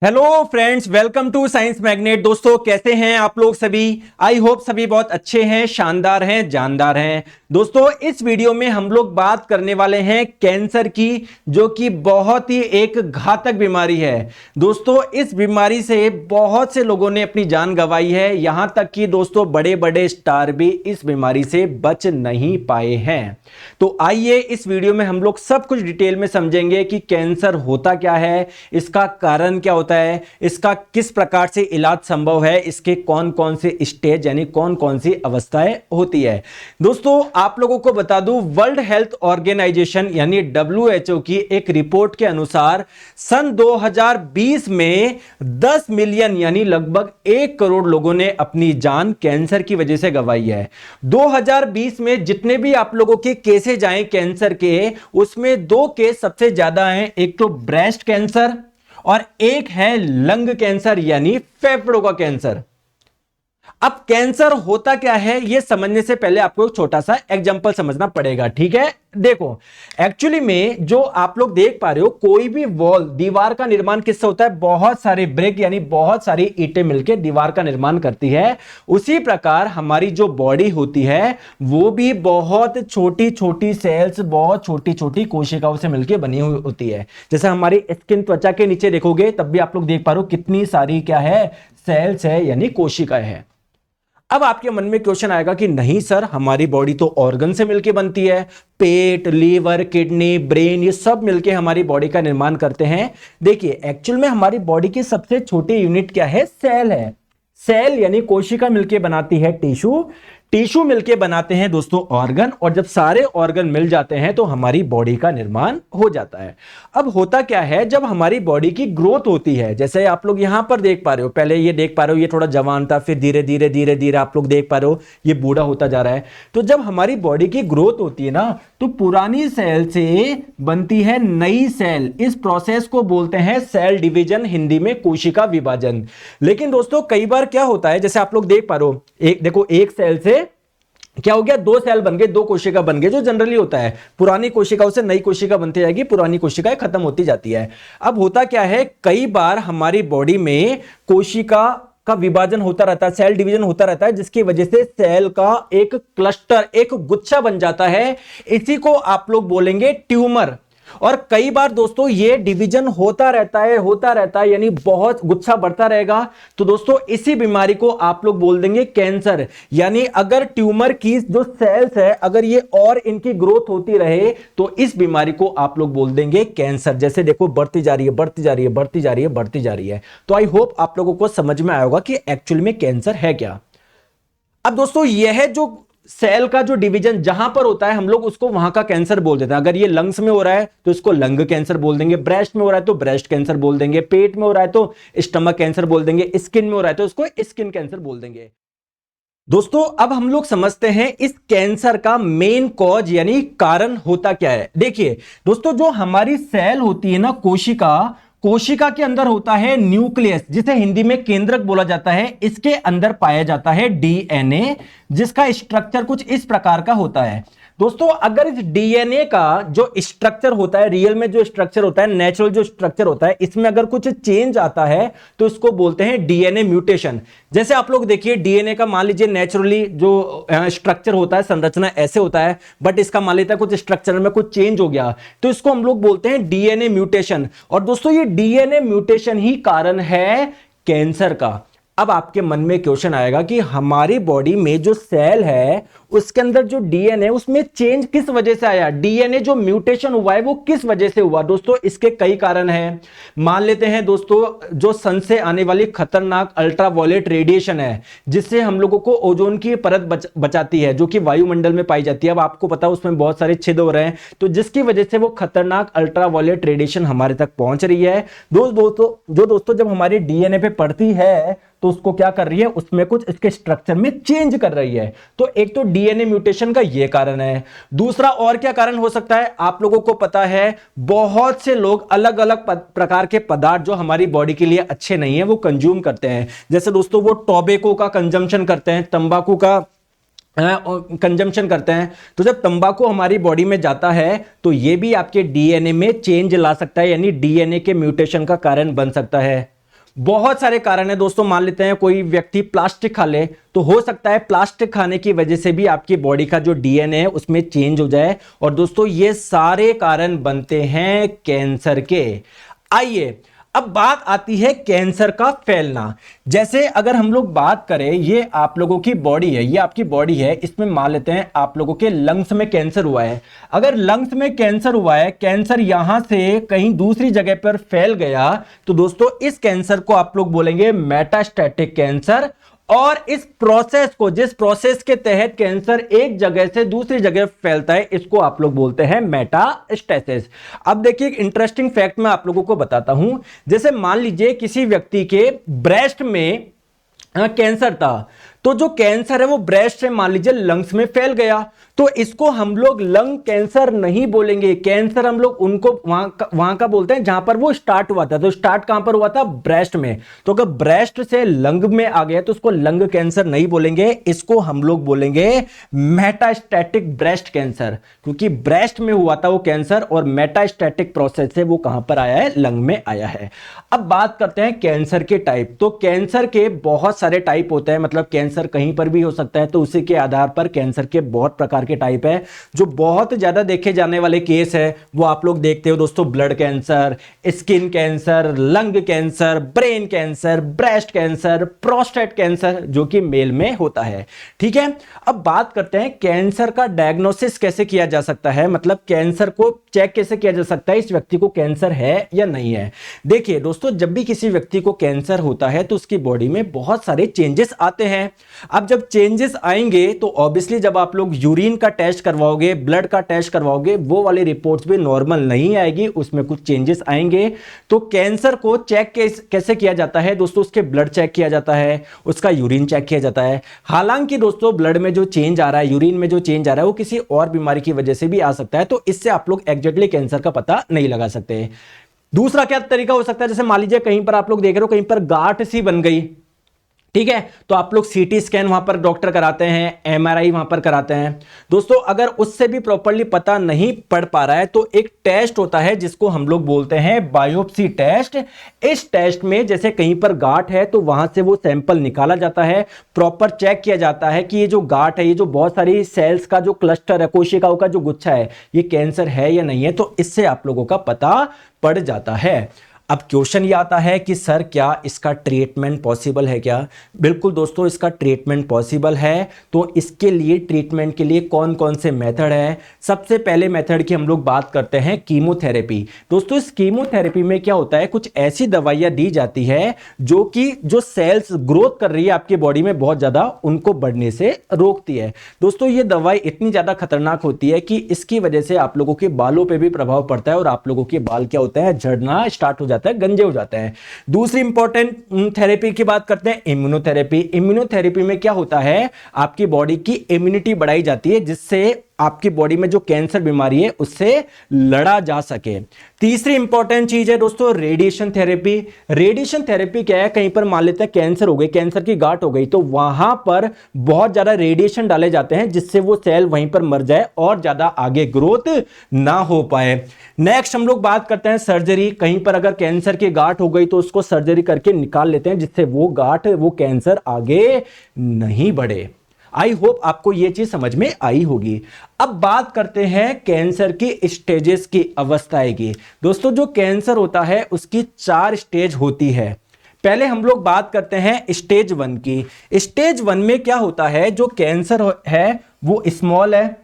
Hello friends, welcome to science magnet. दोस्तों, कैसे हैं आप लोग सभी? आई होप सभी बहुत अच्छे हैं, शानदार हैं, जानदार हैं। दोस्तों, इस वीडियो में हम लोग बात करने वाले हैं कैंसर की, जो कि बहुत ही एक घातक बीमारी है। दोस्तों, इस बीमारी से बहुत से लोगों ने अपनी जान गंवाई है, यहां तक कि दोस्तों बड़े बड़े स्टार भी इस बीमारी से बच नहीं पाए हैं। तो आइए इस वीडियो में हम लोग सब कुछ डिटेल में समझेंगे कि कैंसर होता क्या है, इसका कारण क्या होता है, इसका किस प्रकार से इलाज संभव है, इसके कौन कौन से स्टेज यानी कौन कौन सी अवस्थाएं होती है। दोस्तों, आप लोगों को बता दूं, वर्ल्ड हेल्थ ऑर्गेनाइजेशन यानी WHO की एक रिपोर्ट के अनुसार सन 2020 में 10 मिलियन यानी लगभग 1 करोड़ लोगों ने अपनी जान कैंसर की वजह से गंवाई है। 2020 में जितने भी आप लोगों के केसेज आए कैंसर के, उसमें 2 केस सबसे ज्यादा हैं। एक तो ब्रेस्ट कैंसर और एक है लंग कैंसर यानी फेफड़ों का कैंसर। अब कैंसर होता क्या है यह समझने से पहले आपको एक छोटा सा एग्जांपल समझना पड़ेगा, ठीक है? देखो, एक्चुअली में जो आप लोग देख पा रहे हो, कोई भी वॉल दीवार का निर्माण किससे होता है? बहुत सारे ब्रिक यानी बहुत सारी ईंटें मिलकर दीवार का निर्माण करती है। उसी प्रकार हमारी जो बॉडी होती है वो भी बहुत छोटी छोटी सेल्स, बहुत छोटी छोटी कोशिकाओं से मिलकर बनी हुई होती है। जैसे हमारी स्किन, त्वचा के नीचे देखोगे तब भी आप लोग देख पा रहे हो कितनी सारी क्या है, सेल्स है यानी कोशिकाएं है। अब आपके मन में क्वेश्चन आएगा कि नहीं सर, हमारी बॉडी तो ऑर्गन से मिलके बनती है। पेट, लीवर, किडनी, ब्रेन, ये सब मिलके हमारी बॉडी का निर्माण करते हैं। देखिए, एक्चुअल में हमारी बॉडी की सबसे छोटी यूनिट क्या है? सेल है। सेल यानी कोशिका मिलके बनाती है टिश्यू, टिश्यू मिलके बनाते हैं दोस्तों ऑर्गन, और जब सारे ऑर्गन मिल जाते हैं तो हमारी बॉडी का निर्माण हो जाता है। अब होता क्या है, जब हमारी बॉडी की ग्रोथ होती है, जैसे आप लोग यहां पर देख पा रहे हो, पहले ये देख पा रहे हो ये थोड़ा जवान था, फिर धीरे धीरे धीरे धीरे आप लोग देख पा रहे हो ये बूढ़ा होता जा रहा है। तो जब हमारी बॉडी की ग्रोथ होती है ना, तो पुरानी सेल से बनती है नई सेल। इस प्रोसेस को बोलते हैं सेल डिवीजन, हिंदी में कोशिका विभाजन। लेकिन दोस्तों, कई बार क्या होता है, जैसे आप लोग देख पा रहे हो, एक देखो, एक सेल से क्या हो गया, 2 सेल बन गए, 2 कोशिका बन गए, जो जनरली होता है। पुरानी कोशिकाओं से नई कोशिका बनती जाएगी, पुरानी कोशिकाएं खत्म होती जाती है। अब होता क्या है, कई बार हमारी बॉडी में कोशिका का विभाजन होता रहता है, सेल डिवीजन होता रहता है, जिसकी वजह से सेल का एक क्लस्टर, एक गुच्छा बन जाता है। इसी को आप लोग बोलेंगे ट्यूमर। और कई बार दोस्तों ये डिवीजन होता रहता है यानी बहुत गुच्छा बढ़ता रहेगा। तो दोस्तों, इसी बीमारी को आप लोग बोल देंगे कैंसर। यानी अगर ट्यूमर की जो सेल्स है, अगर ये और इनकी ग्रोथ होती रहे तो इस बीमारी को आप लोग बोल देंगे कैंसर। जैसे देखो, बढ़ती जा रही है, बढ़ती जा रही है, बढ़ती जा रही है, बढ़ती जा रही है। तो आई होप आप लोगों को समझ में आया होगा कि एक्चुअल में कैंसर है क्या। अब दोस्तों, यह जो सेल का जो डिवीजन जहां पर होता है, हम लोग उसको वहां का कैंसर बोल देते हैं। अगर ये लंग्स में हो रहा है तो इसको लंग कैंसर बोल देंगे, ब्रेस्ट में हो रहा है तो ब्रेस्ट कैंसर बोल देंगे, पेट में हो रहा है तो स्टमक कैंसर बोल देंगे, स्किन में हो रहा है तो उसको स्किन कैंसर बोल देंगे। दोस्तों, अब हम लोग समझते हैं इस कैंसर का मेन कॉज यानी कारण होता क्या है। देखिए दोस्तों, जो हमारी सेल होती है ना, कोशिका, कोशिका के अंदर होता है न्यूक्लियस, जिसे हिंदी में केंद्रक बोला जाता है। इसके अंदर पाया जाता है डीएनए, जिसका स्ट्रक्चर कुछ इस प्रकार का होता है। दोस्तों, अगर इस डीएनए का जो स्ट्रक्चर होता है, रियल में जो स्ट्रक्चर होता है, नेचुरल जो स्ट्रक्चर होता है, इसमें अगर कुछ चेंज आता है तो इसको बोलते हैं डीएनए म्यूटेशन। जैसे आप लोग देखिए, डीएनए का मान लीजिए नेचुरली जो स्ट्रक्चर होता है, संरचना ऐसे होता है, बट इसका मान लीजिए कुछ स्ट्रक्चर में कुछ चेंज हो गया, तो इसको हम लोग बोलते हैं डीएनए म्यूटेशन। और दोस्तों, ये डीएनए म्यूटेशन ही कारण है कैंसर का। अब आपके मन में क्वेश्चन आएगा कि हमारी बॉडी में जो सेल है उसके अंदर जो डीएनए, उसमें चेंज किस वजह से आया? डीएनए जो म्यूटेशन हुआ है वो किस वजह से हुआ? दोस्तों, इसके कई कारण हैं। मान लेते हैं दोस्तों, जो सन से आने वाली खतरनाक अल्ट्रावायलेट रेडिएशन है, जिससे हम लोगों को ओजोन की परत बचाती है, जो कि वायुमंडल में पाई जाती है। अब आपको पता है उसमें बहुत सारे छेद हो रहे हैं, तो जिसकी वजह से वो खतरनाक अल्ट्रावायलेट रेडिएशन हमारे तक पहुंच रही है। दोस्तों जब हमारी डीएनए पे पड़ती है तो उसको क्या कर रही है, उसमें कुछ इसके स्ट्रक्चर में चेंज कर रही है। तो एक तो डीएनए म्यूटेशन का यह कारण है। दूसरा और क्या कारण हो सकता है? आप लोगों को पता है, बहुत से लोग अलग अलग प्रकार के पदार्थ जो हमारी बॉडी के लिए अच्छे नहीं है वो कंज्यूम करते हैं। जैसे दोस्तों, वो टोबैको का कंजम्पशन करते हैं, तंबाकू का कंजम्पशन करते हैं। तो जब तंबाकू हमारी बॉडी में जाता है तो यह भी आपके डीएनए में चेंज ला सकता है, यानी डीएनए के म्यूटेशन का कारण बन सकता है। बहुत सारे कारण है दोस्तों। मान लेते हैं कोई व्यक्ति प्लास्टिक खा ले, तो हो सकता है प्लास्टिक खाने की वजह से भी आपकी बॉडी का जो डीएनए है उसमें चेंज हो जाए। और दोस्तों ये सारे कारण बनते हैं कैंसर के। आइए अब बात आती है कैंसर का फैलना। जैसे अगर हम लोग बात करें, ये आप लोगों की बॉडी है, ये आपकी बॉडी है, इसमें मान लेते हैं आप लोगों के लंग्स में कैंसर हुआ है। अगर लंग्स में कैंसर हुआ है, कैंसर यहां से कहीं दूसरी जगह पर फैल गया, तो दोस्तों इस कैंसर को आप लोग बोलेंगे मेटास्टैटिक कैंसर। और इस प्रोसेस को, जिस प्रोसेस के तहत कैंसर एक जगह से दूसरी जगह फैलता है, इसको आप लोग बोलते हैं मेटास्टेसिस। अब देखिए एक इंटरेस्टिंग फैक्ट मैं आप लोगों को बताता हूं। जैसे मान लीजिए किसी व्यक्ति के ब्रेस्ट में कैंसर था, तो जो कैंसर है वो ब्रेस्ट से मान लीजिए लंग्स में फैल गया, तो इसको हम लोग लंग कैंसर नहीं बोलेंगे। कैंसर हम लोग उनको वहां का बोलते हैं जहां पर वो स्टार्ट हुआ था। तो स्टार्ट कहां पर हुआ था? ब्रेस्ट में। तो अगर ब्रेस्ट से लंग में आ गया तो उसको लंग कैंसर नहीं बोलेंगे, इसको हम लोग बोलेंगे मेटास्टैटिक ब्रेस्ट कैंसर, क्योंकि ब्रेस्ट में हुआ था वो कैंसर और मेटास्टैटिक प्रोसेस से वो कहां पर आया है? लंग में आया है। अब बात करते हैं कैंसर के टाइप। तो कैंसर के बहुत सारे टाइप होते हैं, मतलब कैंसर कहीं पर भी हो सकता है, तो उसी के आधार पर कैंसर के बहुत प्रकार के टाइप है। जो बहुत ज्यादा देखे जाने वाले केस है वो आप लोग देखते हो दोस्तों, blood cancer, skin cancer, lung cancer, brain cancer, breast cancer, prostate cancer, जो कि मेल में होता है। ठीक है, अब बात करते हैं कैंसर का डायग्नोसिस कैसे किया जा सकता है, मतलब कैंसर को चेक कैसे किया जा सकता है इस व्यक्ति को कैंसर है या नहीं है। देखिए दोस्तों, जब भी किसी व्यक्ति को कैंसर होता है तो उसकी बॉडी में बहुत सारे चेंजेस आते हैं। अब जब चेंजेस आएंगे तो ऑब्वियसली जब आप लोग यूरिन का टेस्ट करवाओगे, ब्लड का टेस्ट करवाओगे, वो वाली रिपोर्ट्स भी नॉर्मल नहीं आएगी, उसमें कुछ चेंजेस आएंगे। तो कैंसर को चेक कैसे किया जाता है दोस्तों? उसके ब्लड चेक किया जाता है, उसका यूरिन चेक किया जाता है। हालांकि दोस्तों ब्लड में जो चेंज आ रहा है, यूरिन में जो चेंज आ रहा है, वो किसी और बीमारी की वजह से भी आ सकता है, तो इससे आप लोग एग्जैक्टली कैंसर का पता नहीं लगा सकते। दूसरा क्या तरीका हो सकता है? जैसे मान लीजिए कहीं पर आप लोग देख रहे हो कहीं पर गांठ सी बन गई, ठीक है, तो आप लोग सीटी स्कैन वहां पर डॉक्टर कराते हैं, एमआरआई वहां पर कराते हैं। दोस्तों अगर उससे भी प्रॉपर्ली पता नहीं पड़ पा रहा है तो एक टेस्ट होता है जिसको हम लोग बोलते हैं बायोप्सी टेस्ट। इस टेस्ट में जैसे कहीं पर गांठ है तो वहां से वो सैंपल निकाला जाता है, प्रॉपर चेक किया जाता है कि ये जो गांठ है, ये जो बहुत सारी सेल्स का जो क्लस्टर है, कोशिकाओं का जो गुच्छा है, ये कैंसर है या नहीं है, तो इससे आप लोगों का पता पड़ जाता है। अब क्वेश्चन ये आता है कि सर क्या इसका ट्रीटमेंट पॉसिबल है क्या? बिल्कुल दोस्तों, इसका ट्रीटमेंट पॉसिबल है। तो इसके लिए ट्रीटमेंट के लिए कौन कौन से मेथड है? सबसे पहले मेथड की हम लोग बात करते हैं कीमोथेरेपी। दोस्तों इस कीमोथेरेपी में क्या होता है, कुछ ऐसी दवाइयां दी जाती है जो कि जो सेल्स ग्रोथ कर रही है आपकी बॉडी में बहुत ज्यादा, उनको बढ़ने से रोकती है। दोस्तों ये दवाई इतनी ज्यादा खतरनाक होती है कि इसकी वजह से आप लोगों के बालों पर भी प्रभाव पड़ता है और आप लोगों के बाल क्या होता है? झड़ना स्टार्ट हो जाता है, गंजे हो जाते हैं। दूसरी इंपॉर्टेंट थेरेपी की बात करते हैं, इम्यूनोथेरेपी। इम्यूनोथेरेपी में क्या होता है, आपकी बॉडी की इम्यूनिटी बढ़ाई जाती है जिससे आपकी बॉडी में जो कैंसर बीमारी है उससे लड़ा जा सके। तीसरी इंपॉर्टेंट चीज है दोस्तों रेडिएशन थेरेपी। रेडिएशन थेरेपी क्या है, कहीं पर मान लेते हैं कैंसर हो गई, कैंसर की गांठ हो गई, तो वहां पर बहुत ज्यादा रेडिएशन डाले जाते हैं जिससे वो सेल वहीं पर मर जाए और ज्यादा आगे ग्रोथ ना हो पाए। नेक्स्ट हम लोग बात करते हैं सर्जरी। कहीं पर अगर कैंसर की गांठ हो गई तो उसको सर्जरी करके निकाल लेते हैं जिससे वो गांठ, वो कैंसर आगे नहीं बढ़े। आई होप आपको यह चीज समझ में आई होगी। अब बात करते हैं कैंसर की स्टेजेस की, अवस्थाएं की। दोस्तों जो कैंसर होता है उसकी 4 स्टेज होती है। पहले हम लोग बात करते हैं स्टेज 1 की। स्टेज 1 में क्या होता है, जो कैंसर है वो स्मॉल है,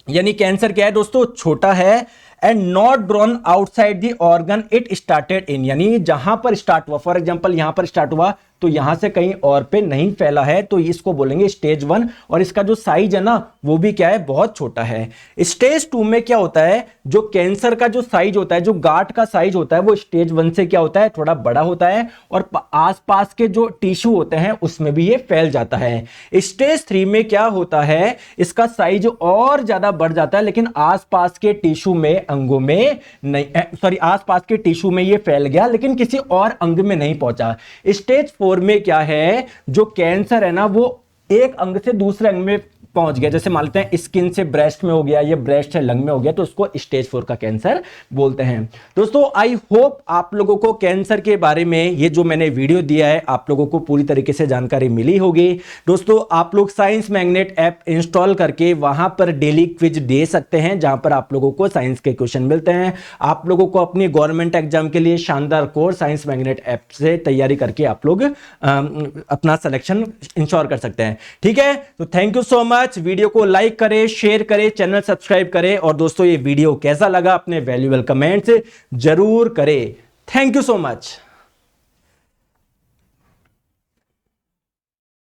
यानी कैंसर क्या है दोस्तों? छोटा है। And not drawn outside the organ it started in, यानी जहां पर स्टार्ट हुआ, फॉर एग्जांपल यहां पर स्टार्ट हुआ तो यहां से कहीं और पे नहीं फैला है, तो इसको बोलेंगे स्टेज 1। और इसका जो साइज है ना वो भी क्या है, बहुत छोटा है। स्टेज 2 में क्या होता है, जो कैंसर का जो साइज होता है, जो गांठ का साइज होता है, वो स्टेज 1 से क्या होता है, थोड़ा बड़ा होता है और आसपास के जो टिश्यू होते हैं उसमें भी ये फैल जाता है। स्टेज 3 में क्या होता है, इसका साइज और ज्यादा बढ़ जाता है लेकिन आसपास के टिश्यू में, अंगों में नहीं, सॉरी आसपास के टिश्यू में ये फैल गया लेकिन किसी और अंग में नहीं पहुंचा। स्टेज 4 में क्या है, जो कैंसर है ना वो एक अंग से दूसरे अंग में पहुंच गया, जैसे मान लेते हैं स्किन से ब्रेस्ट में हो गया, ये ब्रेस्ट से लंग में हो गया, तो उसको स्टेज 4 का कैंसर बोलते हैं। दोस्तों आई होप आप लोगों को कैंसर के बारे में ये जो मैंने वीडियो दिया है आप लोगों को पूरी तरीके से जानकारी मिली होगी। दोस्तों आप लोग साइंस मैग्नेट ऐप इंस्टॉल करके वहां पर डेली क्विज दे सकते हैं, जहां पर आप लोगों को साइंस के क्वेश्चन मिलते हैं। आप लोगों को अपनी गवर्नमेंट एग्जाम के लिए शानदार कोर्स साइंस मैग्नेट ऐप से तैयारी करके आप लोग अपना सिलेक्शन इंश्योर कर सकते हैं। ठीक है, तो thank you so much. Video को लाइक करें, शेयर करें, चैनल सब्सक्राइब करें, और दोस्तों ये वीडियो कैसा लगा अपने वैल्यूएबल कमेंट्स जरूर करें। Thank you so much.